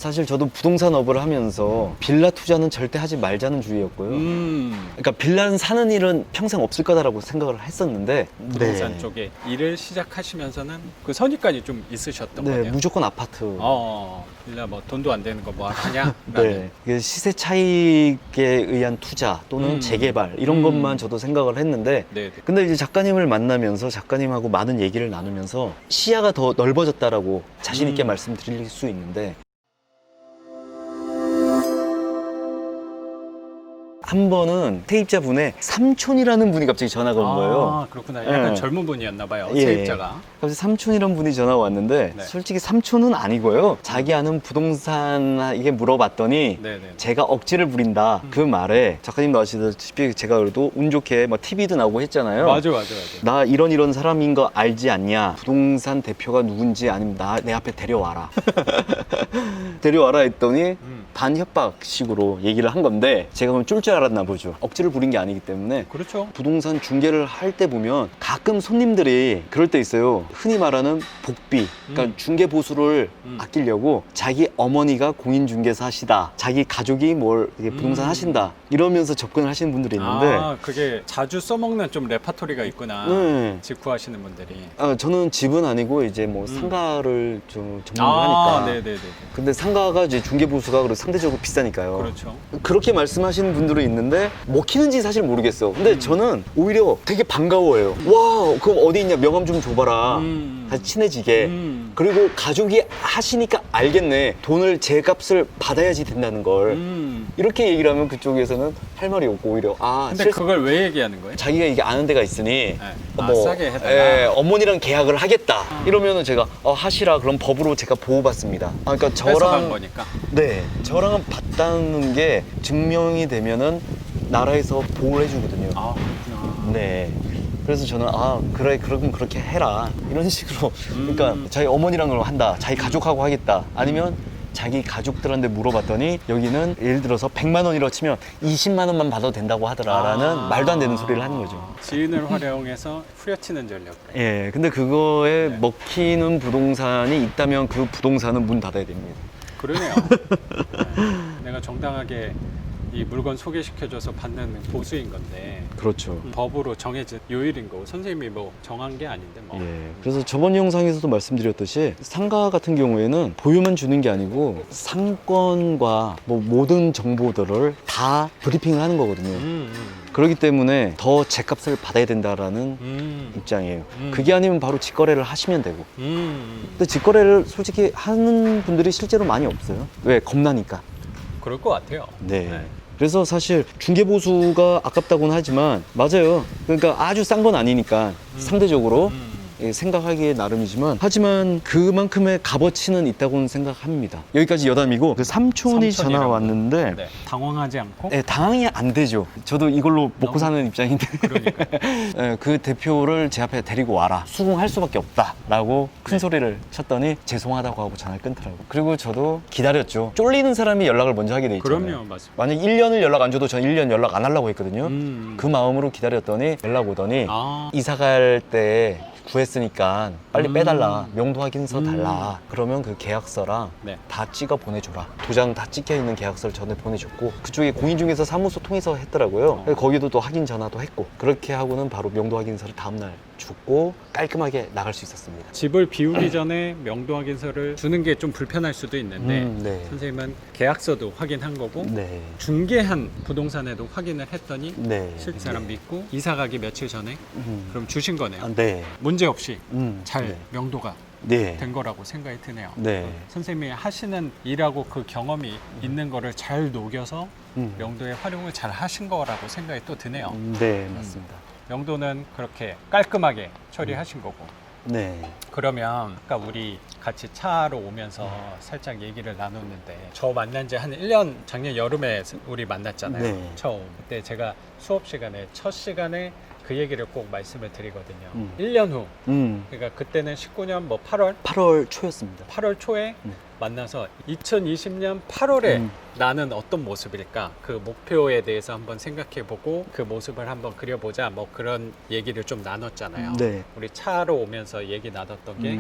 사실 저도 부동산 업을 하면서 빌라 투자는 절대 하지 말자는 주의였고요. 그러니까 빌라는 사는 일은 평생 없을 거다라고 생각을 했었는데 부동산 쪽에 일을 시작하시면서는 그 선입관이 좀 있으셨던 네, 거네요. 무조건 아파트. 빌라 뭐 돈도 안 되는 거 뭐 하냐? 네, 그 시세 차익에 의한 투자 또는 재개발 이런 것만 저도 생각을 했는데 네. 근데 이제 작가님을 만나면서 작가님하고 많은 얘기를 나누면서 시야가 더 넓어졌다라고 자신 있게 말씀드릴 수 있는데 한 번은 세입자분의 삼촌이라는 분이 갑자기 전화가 온 거예요. 아, 그렇구나. 약간 네. 젊은 분이었나 봐요. 예. 세입자가. 갑자기 삼촌이라는 분이 전화가 왔는데 네. 솔직히 삼촌은 아니고요. 자기 아는 부동산 이게 물어봤더니 네네. 제가 억지를 부린다. 그 말에 작가님도 아시다시피 제가 그래도 운 좋게 뭐 TV도 나오고 했잖아요. 맞아. 나 이런 사람인 거 알지 않냐? 부동산 대표가 누군지 아니면 내 앞에 데려와라. 데려와라 했더니 반협박식으로 얘기를 한 건데 제가 그럼 쫄 줄 알았나 보죠. 억지를 부린 게 아니기 때문에 그렇죠. 부동산 중개를 할 때 보면 가끔 손님들이 그럴 때 있어요. 흔히 말하는 복비, 그러니까 중개 보수를 아끼려고 자기 어머니가 공인중개사 하시다, 자기 가족이 이게 부동산 하신다 이러면서 접근을 하시는 분들이 있는데 아, 그게 자주 써먹는 좀 레파토리가 있구나. 네. 직구하시는 분들이. 저는 집은 아니고 이제 뭐 상가를 좀 아, 전문하니까. 네네네. 근데 상가가 이제 중개보수가 그래도 상대적으로 비싸니까요. 그렇죠. 그렇게 말씀하시는 분들은 있는데 먹히는지 사실 모르겠어. 근데 저는 오히려 되게 반가워요. 와, 그럼 어디 있냐? 명함 좀 줘봐라. 같이 친해지게. 그리고 가족이 하시니까 알겠네. 돈을 제 값을 받아야지 된다는 걸. 이렇게 얘기를 하면 그쪽에서는 할 말이 없고 오히려 근데 그걸 왜 얘기하는 거예요? 자기가 이게 아는 데가 있으니 싸게 해달라. 어머니랑 계약을 하겠다 이러면은 제가 하시라 그럼 법으로 제가 보호받습니다. 그러니까 뺏어간 저랑 거니까. 네 저랑은 받다는 게 증명이 되면은 나라에서 보호를 해주거든요. 아, 그렇구나. 네. 그래서 저는 그래 그럼 그렇게 해라 이런 식으로 그러니까 자기 어머니랑 그걸 한다 자기 가족하고 하겠다 아니면 자기 가족들한테 물어봤더니 여기는 예를 들어서 100만 원이라고 치면 20만 원만 받아도 된다고 하더라라는 말도 안 되는 소리를 하는 거죠. 지인을 활용해서 후려치는 전략. 예, 근데 그거에 네. 먹히는 부동산이 있다면 그 부동산은 문 닫아야 됩니다. 그러네요. 내가 정당하게 이 물건 소개시켜줘서 받는 보수인 건데 그렇죠. 법으로 정해진 요일인 거고 선생님이 뭐 정한 게 아닌데 뭐. 예, 그래서 저번 영상에서도 말씀드렸듯이 상가 같은 경우에는 보유만 주는 게 아니고 상권과 뭐 모든 정보들을 다 브리핑을 하는 거거든요. 그렇기 때문에 더 제값을 받아야 된다라는 입장이에요. 그게 아니면 바로 직거래를 하시면 되고. 근데 직거래를 솔직히 하는 분들이 실제로 많이 없어요. 왜? 겁나니까. 그럴 것 같아요. 네. 그래서 사실 중개보수가 아깝다고는 하지만 맞아요. 그러니까 아주 싼 건 아니니까 상대적으로 생각하기에 나름이지만 하지만 그만큼의 값어치는 있다고는 생각합니다. 여기까지 여담이고 그 삼촌이 전화 왔는데 네. 당황하지 않고. 네, 당황이 안 되죠. 저도 이걸로 먹고 사는 입장인데 그러니까. 네, 그 대표를 제 앞에 데리고 와라. 수긍할 수밖에 없다라고 큰 소리를 쳤더니 죄송하다고 하고 전화를 끊더라고요. 그리고 저도 기다렸죠. 쫄리는 사람이 연락을 먼저 하게 돼 있잖아요. 그럼요, 맞습니다. 만약 1년을 연락 안 줘도 전 1년 연락 안 하려고 했거든요. 그 마음으로 기다렸더니 연락 오더니 이사 갈 때 구했으니까 빨리 빼달라. 명도 확인서 달라. 그러면 그 계약서랑 네. 다 찍어 보내줘라. 도장 다 찍혀 있는 계약서를 전에 보내줬고 그쪽에 공인중개사 사무소 통해서 했더라고요. 그래서 거기도 또 확인 전화도 했고 그렇게 하고는 바로 명도 확인서를 다음날 줬고 깔끔하게 나갈 수 있었습니다. 집을 비우기 전에 명도 확인서를 주는 게 좀 불편할 수도 있는데 네. 선생님은 계약서도 확인한 거고 네. 중개한 부동산에도 확인을 했더니 네. 실제 사람 믿고 이사 가기 며칠 전에 그럼 주신 거네요. 네. 문제 없이 잘 네. 명도가 네. 된 거라고 생각이 드네요. 네. 선생님이 하시는 일하고 그 경험이 있는 거를 잘 녹여서 명도에 활용을 잘 하신 거라고 생각이 또 드네요. 네, 맞습니다. 명도는 그렇게 깔끔하게 처리하신 거고. 네. 그러면 아까 우리 같이 차로 오면서 살짝 얘기를 나눴는데 저 만난 지 한 1년 작년 여름에 우리 만났잖아요. 네. 처음. 그때 제가 수업 시간에 첫 시간에 그 얘기를 꼭 말씀을 드리거든요. 1년 후. 그러니까 그때는 19년 뭐 8월 초였습니다. 8월 초에 만나서 2020년 8월에 나는 어떤 모습일까? 그 목표에 대해서 한번 생각해보고 그 모습을 한번 그려보자. 뭐 그런 얘기를 좀 나눴잖아요. 네. 우리 차로 오면서 얘기 나눴던 게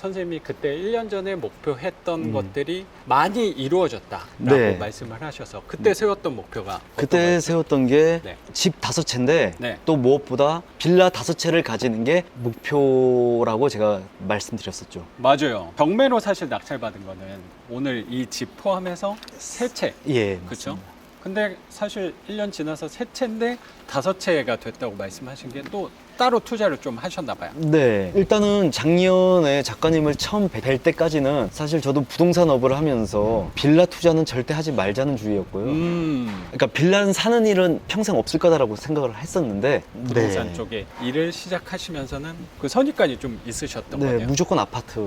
선생님이 그때 1년 전에 목표했던 것들이 많이 이루어졌다라고 네. 말씀을 하셔서 그때 세웠던 목표가 그때 어떤 세웠던 게 네. 집 5채인데 네. 또 무엇보다 빌라 5채를 가지는 게 목표라고 제가 말씀드렸었죠. 맞아요. 경매로 사실 낙찰받은 거는 오늘 이 집 포함해서 3채. 예, 그렇죠? 맞습니다. 근데 사실 1년 지나서 3채인데 5채가 됐다고 말씀하신 게 또 따로 투자를 좀 하셨나 봐요. 네, 일단은 작년에 작가님을 처음 뵐 때까지는 사실 저도 부동산업을 하면서 빌라 투자는 절대 하지 말자는 주의였고요. 그러니까 빌라 사는 일은 평생 없을 거다라고 생각을 했었는데 부동산 네. 쪽에 일을 시작하시면서는 그 선입관이 좀 있으셨던 네, 거네요. 무조건 아파트.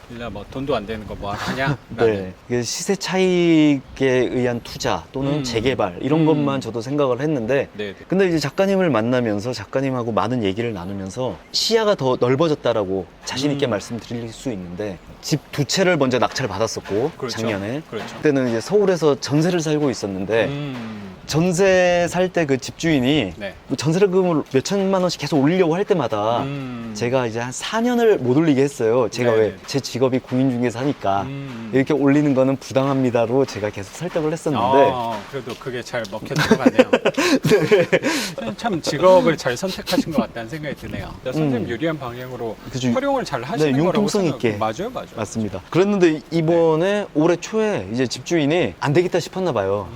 빌라 뭐 돈도 안 되는 거 뭐 하냐? 네, 이게 시세 차익에 의한 투자 또는 재개발 이런 것만 저도 생각을 했는데 네. 근데 이제 작가님을 만나면서 작가님하고 많은 얘기를 나누면서 시야가 더 넓어졌다라고 자신 있게 말씀드릴 수 있는데 집 2채를 먼저 낙찰을 받았었고 그렇죠. 작년에 그렇죠. 그때는 이제 서울에서 전세를 살고 있었는데 전세 살 때 그 집주인이 네. 전세금을 몇 천만 원씩 계속 올리려고 할 때마다 제가 이제 한 4년을 못 올리게 했어요. 제가 네네. 왜 제 직업이 공인중개사 하니까 이렇게 올리는 거는 부당합니다로 제가 계속 설득을 했었는데 그래도 그게 잘 먹혀 들어가네요. 선생님 참 직업을 잘 선택하신 것 같다는 생각이 드네요. 선생님 유리한 방향으로 그죠. 활용을 잘 하시는 네, 거라고 융통성 생각- 있게. 맞아요. 맞습니다. 그랬는데 이번에 올해 초에 이제 집주인이 안 되겠다 싶었나 봐요.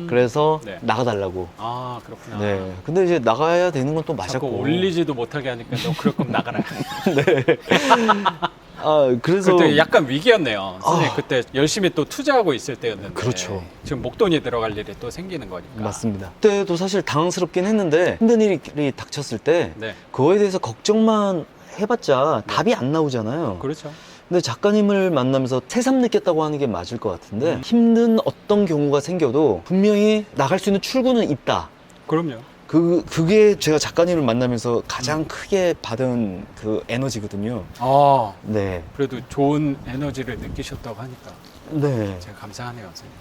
그래서 네. 나가달라고. 그렇구나. 네. 근데 이제 나가야 되는 건 또 자꾸 맞았고. 올리지도 못하게 하니까 너 그럴 거면 나가라. 그래서 그때 약간 위기였네요. 선생님 아. 그때 열심히 또 투자하고 있을 때였는데 그렇죠. 지금 목돈이 들어갈 일이 또 생기는 거니까. 맞습니다. 그때도 사실 당황스럽긴 했는데 힘든 일이 닥쳤을 때 네. 그거에 대해서 걱정만 해봤자 답이 안 나오잖아요. 그렇죠. 근데 작가님을 만나면서 새삼 느꼈다고 하는 게 맞을 것 같은데 힘든 어떤 경우가 생겨도 분명히 나갈 수 있는 출구는 있다. 그럼요. 그게 제가 작가님을 만나면서 가장 크게 받은 그 에너지거든요. 네. 그래도 좋은 에너지를 느끼셨다고 하니까 네. 제가 감사하네요, 선생님.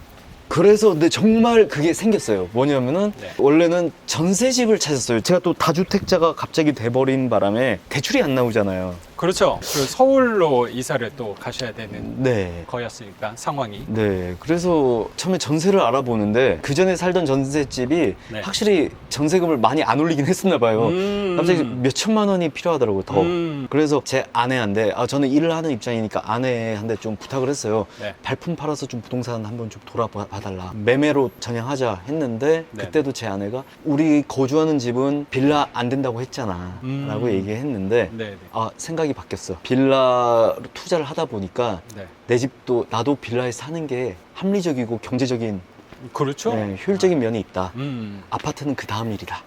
그래서 근데 정말 그게 생겼어요. 뭐냐면은 네. 원래는 전세집을 찾았어요. 제가 또 다주택자가 갑자기 돼버린 바람에 대출이 안 나오잖아요. 그렇죠. 그 서울로 이사를 또 가셔야 되는 네. 거였으니까 상황이. 네. 그래서 처음에 전세를 알아보는데 그 전에 살던 전세집이 네. 확실히 전세금을 많이 안 올리긴 했었나 봐요. 갑자기 몇 천만 원이 필요하더라고요, 더. 그래서 제 아내한테, 저는 일을 하는 입장이니까 아내한테 좀 부탁을 했어요. 네. 발품 팔아서 좀 부동산 한번 좀 돌아봐달라. 매매로 전향하자 했는데 네. 그때도 제 아내가 우리 거주하는 집은 빌라 안 된다고 했잖아 라고 얘기했는데 네. 생각이 바뀌었어. 빌라로 투자를 하다 보니까 네. 내 집도 나도 빌라에 사는 게 합리적이고 경제적인 그렇죠. 효율적인 면이 있다. 음. 아파트는 그 다음 일이다.